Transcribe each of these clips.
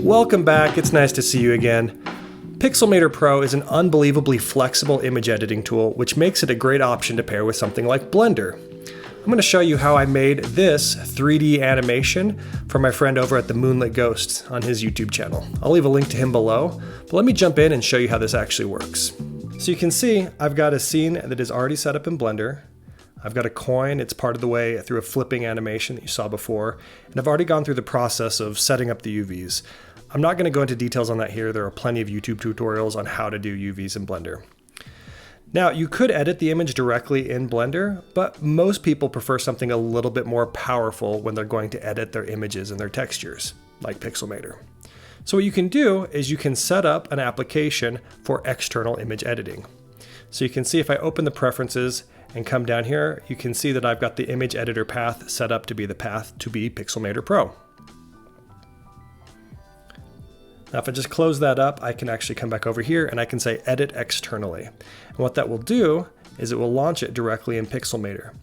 Welcome back, it's nice to see you again. Pixelmator Pro is an unbelievably flexible image editing tool, which makes it a great option to pair with something like Blender. I'm going to show you how I made this 3D animation for my friend over at the Moonlit Ghost on his YouTube channel. I'll leave a link to him below, but let me jump in and show you how this actually works. So you can see I've got a scene that is already set up in Blender. I've got a coin, it's part of the way through a flipping animation that you saw before, and I've already gone through the process of setting up the UVs. I'm not going to go into details on that here, there are plenty of YouTube tutorials on how to do UVs in Blender. Now, you could edit the image directly in Blender, but most people prefer something a little bit more powerful when they're going to edit their images and their textures, like Pixelmator. So what you can do is you can set up an application for external image editing. So you can see if I open the preferences and come down here, you can see that I've got the image editor path set up to be the path to be Pixelmator Pro. Now if I just close that up, I can actually come back over here and I can say edit externally. And what that will do is it will launch it directly in Pixelmator.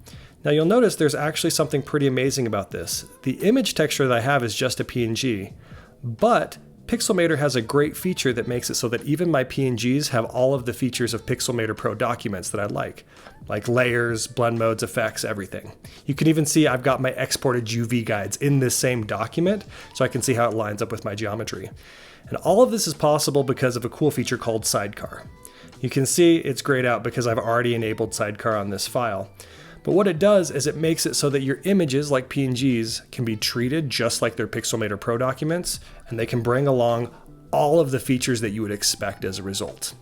Now you'll notice there's actually something pretty amazing about this. The image texture that I have is just a PNG, but Pixelmator has a great feature that makes it so that even my PNGs have all of the features of Pixelmator Pro documents that I like layers, blend modes, effects, everything. You can even see I've got my exported UV guides in this same document, so I can see how it lines up with my geometry. And all of this is possible because of a cool feature called Sidecar. You can see it's grayed out because I've already enabled Sidecar on this file. But what it does is it makes it so that your images, like PNGs, can be treated just like their Pixelmator Pro documents, and they can bring along all of the features that you would expect as a result.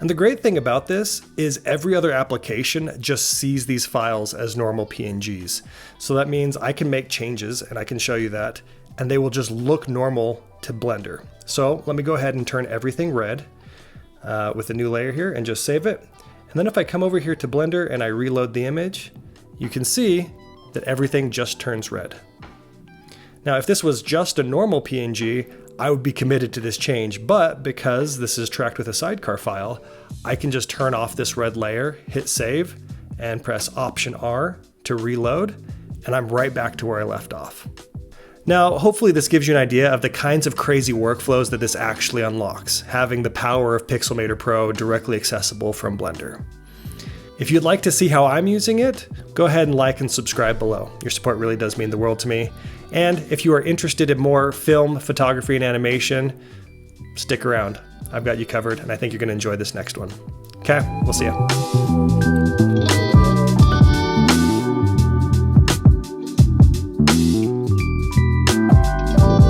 And the great thing about this is every other application just sees these files as normal PNGs. So that means I can make changes, and I can show you that, and they will just look normal to Blender. So let me go ahead and turn everything red with a new layer here and just save it. And then if I come over here to Blender and I reload the image, you can see that everything just turns red. Now, if this was just a normal PNG, I would be committed to this change, but because this is tracked with a Sidecar file, I can just turn off this red layer, hit save, and press Option R to reload, and I'm right back to where I left off. Now, hopefully this gives you an idea of the kinds of crazy workflows that this actually unlocks, having the power of Pixelmator Pro directly accessible from Blender. If you'd like to see how I'm using it, go ahead and like and subscribe below. Your support really does mean the world to me. And if you are interested in more film, photography, and animation, stick around. I've got you covered, and I think you're going to enjoy this next one. Okay, we'll see ya.